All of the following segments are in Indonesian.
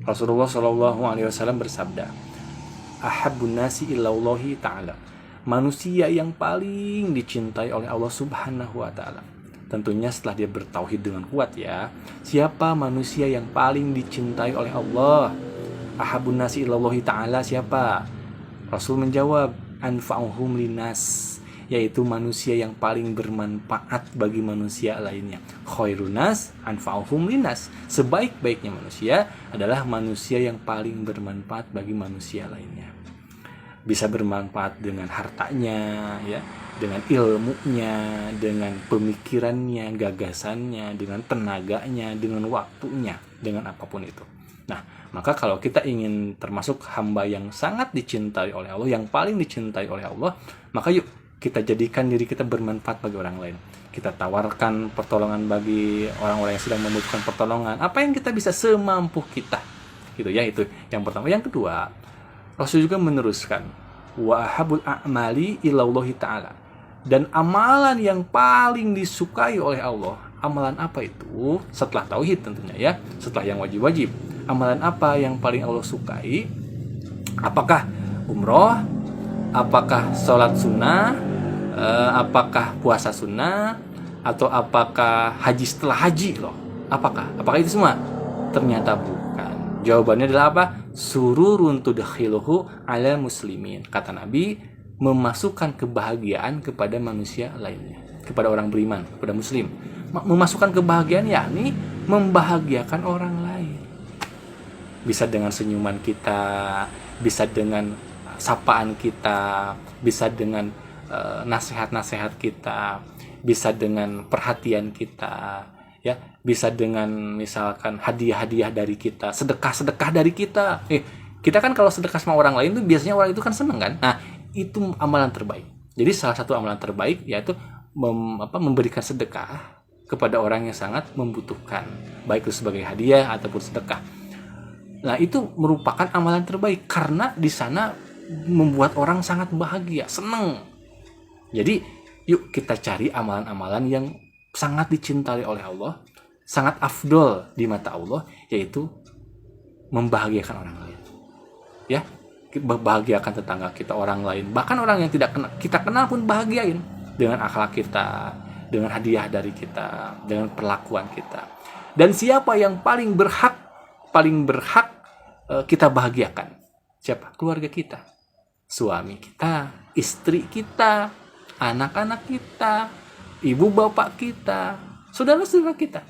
Rasulullah SAW bersabda, ahabbun nasi ilallahi ta'ala, manusia yang paling dicintai oleh Allah Subhanahu wa ta'ala. Tentunya setelah dia bertauhid dengan kuat ya. Siapa manusia yang paling dicintai oleh Allah? Ahabbun nasi ilallahi ta'ala siapa? Rasul menjawab, anfa'uhum linas, yaitu manusia yang paling bermanfaat bagi manusia lainnya. Khairun nas anfa'uhum linas, sebaik-baiknya manusia adalah manusia yang paling bermanfaat bagi manusia lainnya. Bisa bermanfaat dengan hartanya ya, dengan ilmunya, dengan pemikirannya, gagasannya, dengan tenaganya, dengan waktunya, dengan apapun itu. Nah, maka kalau kita ingin termasuk hamba yang sangat dicintai oleh Allah, yang paling dicintai oleh Allah, maka yuk kita jadikan diri kita bermanfaat bagi orang lain. Kita tawarkan pertolongan bagi orang-orang yang sedang membutuhkan pertolongan. Apa yang kita bisa semampu kita. Gitu ya, itu yang pertama. Yang kedua, Rasul juga meneruskan, wa ahabul a'mali ilallahi ta'ala. Dan amalan yang paling disukai oleh Allah, amalan apa itu? Setelah tauhid tentunya ya, setelah yang wajib-wajib. Amalan apa yang paling Allah sukai? Apakah umroh? Apakah sholat sunnah? Apakah puasa sunnah? Atau apakah haji setelah haji loh? Apakah itu semua? Ternyata bukan. Jawabannya adalah apa? Sururun tudkhiluhu ala muslimin. Kata Nabi, memasukkan kebahagiaan kepada manusia lainnya, kepada orang beriman, kepada muslim. Memasukkan kebahagiaan yakni membahagiakan orang lain. Bisa dengan senyuman kita, bisa dengan sapaan kita, bisa dengan nasihat-nasihat kita, bisa dengan perhatian kita, ya, bisa dengan misalkan hadiah-hadiah dari kita, sedekah-sedekah dari kita. Kita kan kalau sedekah sama orang lain tuh biasanya orang itu kan seneng kan. Nah, itu amalan terbaik. Jadi salah satu amalan terbaik yaitu memberikan sedekah kepada orang yang sangat membutuhkan, baik itu sebagai hadiah ataupun sedekah. Nah, itu merupakan amalan terbaik karena di sana membuat orang sangat bahagia, senang. Jadi, yuk kita cari amalan-amalan yang sangat dicintai oleh Allah, sangat afdol di mata Allah, yaitu membahagiakan orang lain. Ya, membahagiakan tetangga kita, orang lain, bahkan orang yang tidak kita kenal pun bahagiain dengan akhlak kita, dengan hadiah dari kita, dengan perlakuan kita. Dan siapa yang paling berhak kita bahagiakan? Siapa? Keluarga kita, suami kita, istri kita, anak-anak kita, ibu bapak kita, saudara-saudara kita.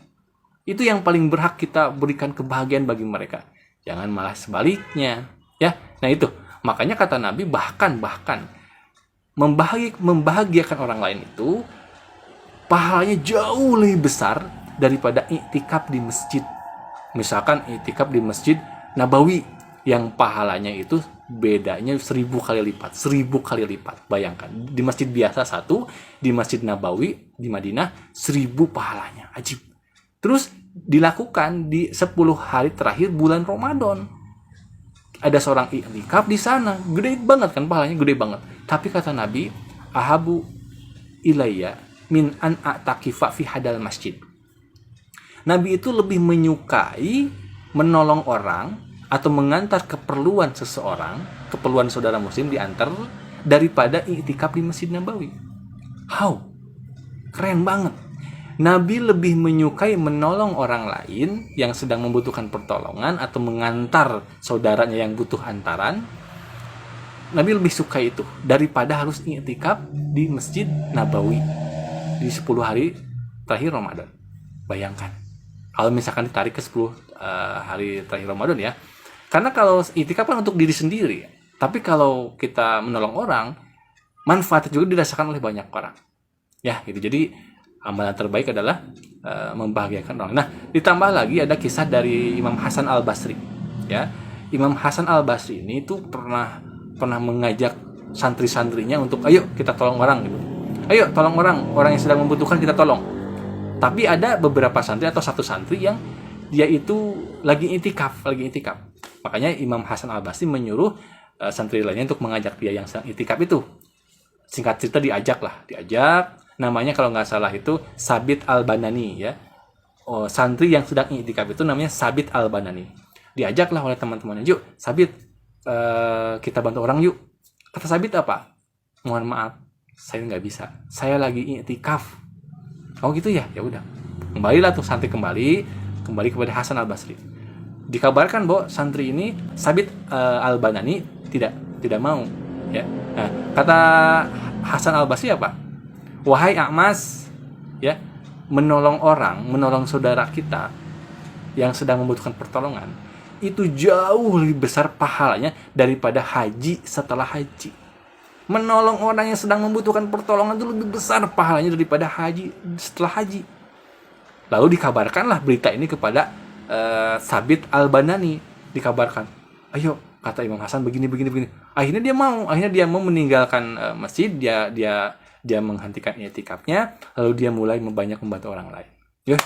Itu yang paling berhak kita berikan kebahagiaan bagi mereka. Jangan malah sebaliknya, ya. Nah itu, makanya kata Nabi bahkan membahagiakan orang lain itu pahalanya jauh lebih besar daripada iktikaf di masjid. Misalkan iktikaf di Masjid Nabawi yang pahalanya itu bedanya 1000 kali lipat. Bayangkan, di masjid biasa 1, di Masjid Nabawi di Madinah 1000 pahalanya. Ajib. Terus dilakukan di 10 hari terakhir bulan Ramadan. Ada seorang iktikaf di sana, gede banget kan pahalanya, gede banget. Tapi kata Nabi, ahabu ilayya min an a'takifa fi hadal masjid. Nabi itu lebih menyukai menolong orang atau mengantar keperluan seseorang, keperluan saudara muslim diantar, daripada iktikaf di Masjid Nabawi. How? Keren banget. Nabi lebih menyukai menolong orang lain yang sedang membutuhkan pertolongan atau mengantar saudaranya yang butuh antaran. Nabi lebih suka itu daripada harus iktikaf di Masjid Nabawi di 10 hari terakhir Ramadan. Bayangkan. Kalau misalkan ditarik ke 10 hari terakhir Ramadan ya. Karena kalau iktikaf kan untuk diri sendiri. Tapi kalau kita menolong orang, manfaatnya juga dirasakan oleh banyak orang. Ya, gitu. Jadi amalan terbaik adalah membahagiakan orang. Nah, ditambah lagi ada kisah dari Imam Hasan Al-Basri. Ya. Imam Hasan Al-Basri ini tuh pernah mengajak santri-santrinya untuk ayo kita tolong orang gitu. Ayo tolong orang yang sedang membutuhkan kita tolong. Tapi ada beberapa santri atau satu santri yang dia itu lagi itikaf. Makanya Imam Hasan Al-Basri menyuruh santri lainnya untuk mengajak dia yang sedang itikaf itu. Singkat cerita diajak. Namanya kalau nggak salah itu Sabit Al-Banani ya. Santri yang sedang itikaf itu namanya Sabit Al-Banani. Diajaklah oleh teman-temannya, yuk Sabit, kita bantu orang yuk. Kata Sabit apa? Mohon maaf, saya nggak bisa, saya lagi i'tikaf. Oh gitu ya, ya udah. Kembalilah tuh santri kembali kepada Hasan Al-Basri. Dikabarkan bahwa santri ini Sabit Al-Banani tidak mau, ya. Nah, kata Hasan Al-Basri apa? Wahai Amas, ya, menolong saudara kita yang sedang membutuhkan pertolongan itu jauh lebih besar pahalanya daripada haji setelah haji. Menolong orang yang sedang membutuhkan pertolongan itu lebih besar pahalanya daripada haji setelah haji. Lalu dikabarkanlah berita ini kepada Sabit Al-Banani. Dikabarkan, ayo, kata Imam Hasan begini. Akhirnya dia mau meninggalkan masjid, dia menghentikan i'tikafnya, lalu dia mulai membantu orang lain. Ya,